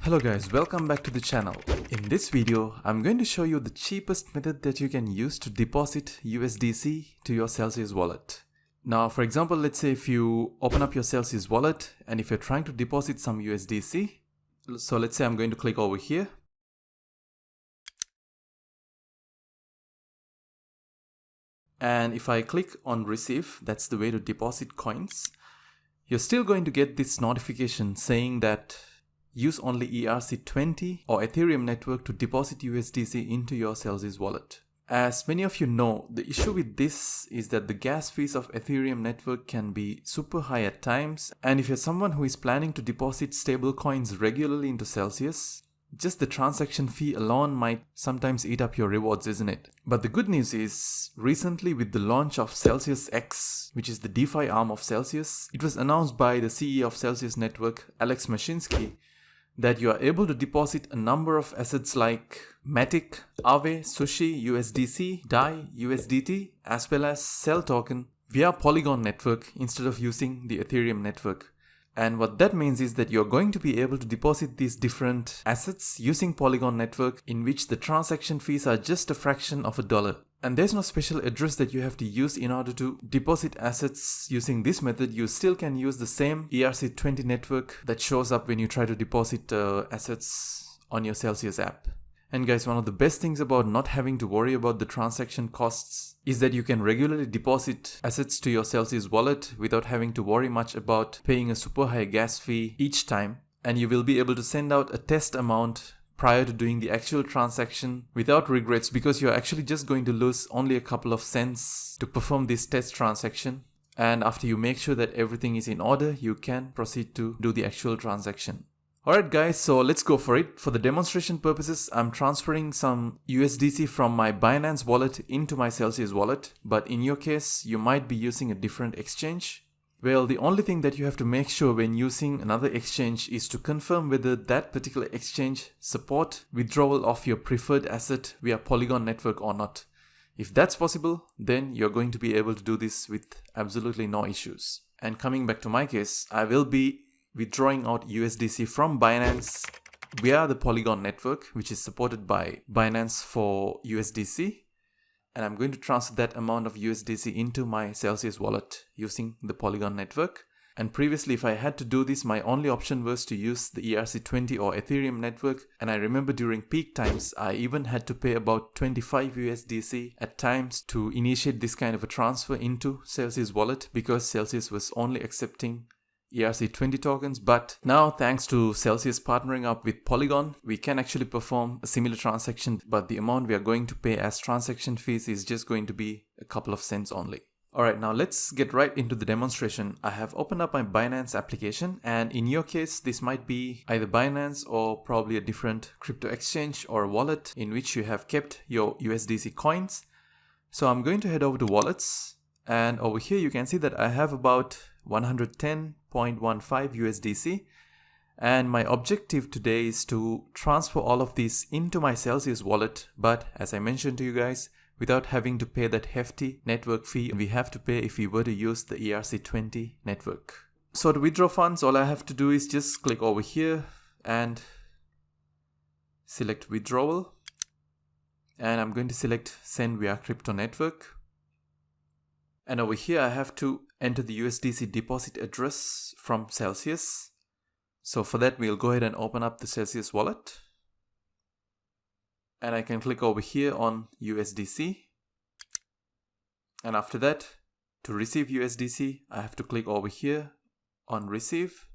Hello guys, welcome back to the channel. In this video, I'm going to show you the cheapest method that you can use to deposit USDC to your Celsius wallet. Now, for example, let's say if you open up your Celsius wallet and if you're trying to deposit some USDC, so let's say I'm going to click over here. And if I click on receive, that's the way to deposit coins. You're still going to get this notification saying that use only ERC20 or Ethereum network to deposit USDC into your Celsius wallet. As many of you know, the issue with this is that the gas fees of Ethereum network can be super high at times, and if you're someone who is planning to deposit stable coins regularly into Celsius, just the transaction fee alone might sometimes eat up your rewards, isn't it? But the good news is, recently with the launch of CelsiusX, which is the DeFi arm of Celsius, it was announced by the CEO of Celsius Network, Alex Mashinsky, that you are able to deposit a number of assets like Matic, Aave, Sushi, USDC, DAI, USDT, as well as Cell token via Polygon Network instead of using the Ethereum network. And what that means is that you're going to be able to deposit these different assets using Polygon Network, in which the transaction fees are just a fraction of $1. And there's no special address that you have to use in order to deposit assets using this method. You still can use the same ERC20 network that shows up when you try to deposit assets on your Celsius app. And guys, one of the best things about not having to worry about the transaction costs is that you can regularly deposit assets to your Celsius wallet without having to worry much about paying a super high gas fee each time. And you will be able to send out a test amount prior to doing the actual transaction without regrets, because you're actually just going to lose only a couple of cents to perform this test transaction. And after you make sure that everything is in order, you can proceed to do the actual transaction. Alright guys, so let's go for it. For the demonstration purposes, I'm transferring some USDC from my Binance wallet into my Celsius wallet. But in your case, you might be using a different exchange. Well, the only thing that you have to make sure when using another exchange is to confirm whether that particular exchange support withdrawal of your preferred asset via Polygon Network or not. If that's possible, then you're going to be able to do this with absolutely no issues. And coming back to my case, I will be withdrawing out USDC from Binance via the Polygon Network, which is supported by Binance for USDC. And I'm going to transfer that amount of USDC into my Celsius wallet using the Polygon Network. And previously, if I had to do this, my only option was to use the ERC20 or Ethereum network. And I remember during peak times, I even had to pay about 25 USDC at times to initiate this kind of a transfer into Celsius wallet, because Celsius was only accepting ERC20 tokens. But now, thanks to Celsius partnering up with Polygon, we can actually perform a similar transaction, but the amount we are going to pay as transaction fees is just going to be a couple of cents only. Alright, now let's get right into the demonstration. I have opened up my Binance application, and in your case, this might be either Binance or probably a different crypto exchange or wallet in which you have kept your USDC coins. So I'm going to head over to wallets, and over here you can see that I have about 110.15 USDC, and my objective today is to transfer all of these into my Celsius wallet, but as I mentioned to you guys, without having to pay that hefty network fee we have to pay if we were to use the ERC20 network. So to withdraw funds, all I have to do is just click over here and select withdrawal, and I'm going to select send via crypto network. And over here, I have to enter the USDC deposit address from Celsius. So for that, we'll go ahead and open up the Celsius wallet. And I can click over here on USDC. And after that, to receive USDC, I have to click over here on receive.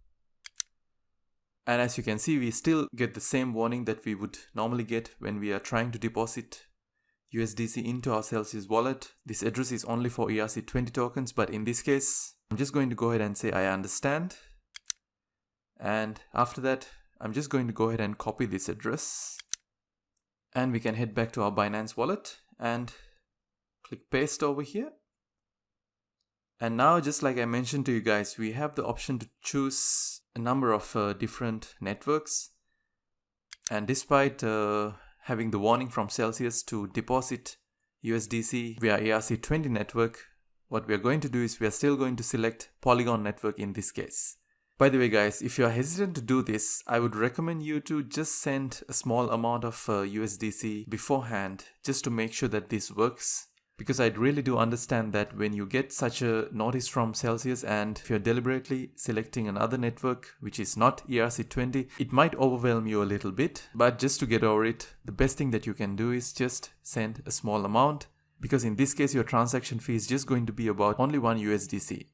And as you can see, we still get the same warning that we would normally get when we are trying to deposit USDC into our Celsius wallet. This address is only for ERC20 tokens, but in this case, I'm just going to go ahead and say I understand. And after that, I'm just going to go ahead and copy this address. And we can head back to our Binance wallet and click paste over here. And now, just like I mentioned to you guys, we have the option to choose a number of different networks. And despite having the warning from Celsius to deposit USDC via ERC20 network, what we are going to do is we are still going to select Polygon Network in this case. By the way guys, if you are hesitant to do this, I would recommend you to just send a small amount of USDC beforehand just to make sure that this works. Because I really do understand that when you get such a notice from Celsius and if you're deliberately selecting another network which is not ERC20, it might overwhelm you a little bit. But just to get over it, the best thing that you can do is just send a small amount. Because in this case, your transaction fee is just going to be about only 1 USDC.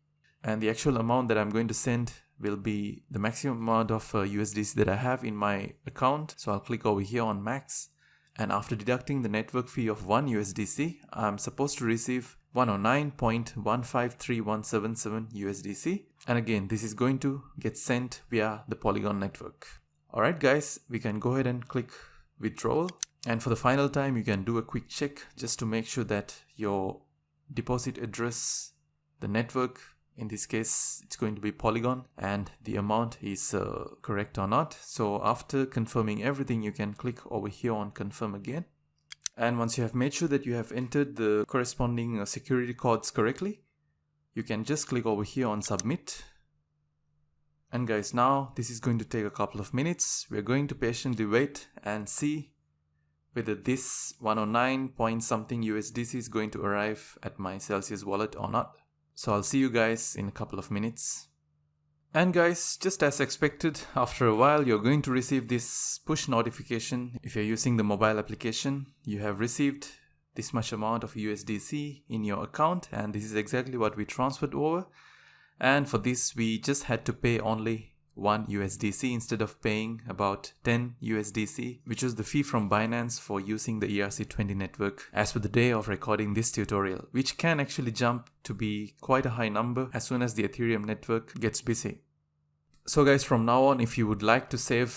And the actual amount that I'm going to send will be the maximum amount of USDC that I have in my account. So I'll click over here on max. And after deducting the network fee of 1 USDC, I'm supposed to receive 109.153177 USDC. And again, this is going to get sent via the Polygon network. Alright guys, we can go ahead and click withdrawal. And for the final time, you can do a quick check just to make sure that your deposit address, the network, in this case, it's going to be Polygon, and the amount is correct or not. So after confirming everything, you can click over here on confirm again. And once you have made sure that you have entered the corresponding security codes correctly, you can just click over here on submit. And guys, now this is going to take a couple of minutes. We're going to patiently wait and see whether this 109 point something USDC is going to arrive at my Celsius wallet or not. So I'll see you guys in a couple of minutes. And guys, just as expected, after a while you're going to receive this push notification. If you're using the mobile application, you have received this much amount of USDC in your account, and this is exactly what we transferred over. And for this, we just had to pay only 1 USDC instead of paying about 10 USDC, which was the fee from Binance for using the ERC20 network as per the day of recording this tutorial, which can actually jump to be quite a high number as soon as the Ethereum network gets busy. So guys, from now on, if you would like to save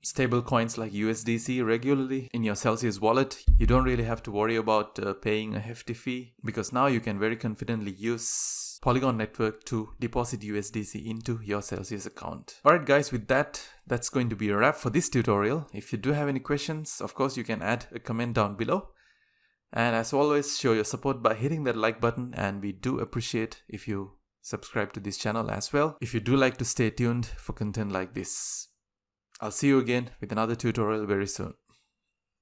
stable coins like USDC regularly in your Celsius wallet, you don't really have to worry about paying a hefty fee, because now you can very confidently use Polygon Network to deposit USDC into your Celsius account. Alright guys, with that, that's going to be a wrap for this tutorial. If you do have any questions, of course you can add a comment down below. And as always, show your support by hitting that like button, and we do appreciate if you subscribe to this channel as well, if you do like to stay tuned for content like this. I'll see you again with another tutorial very soon.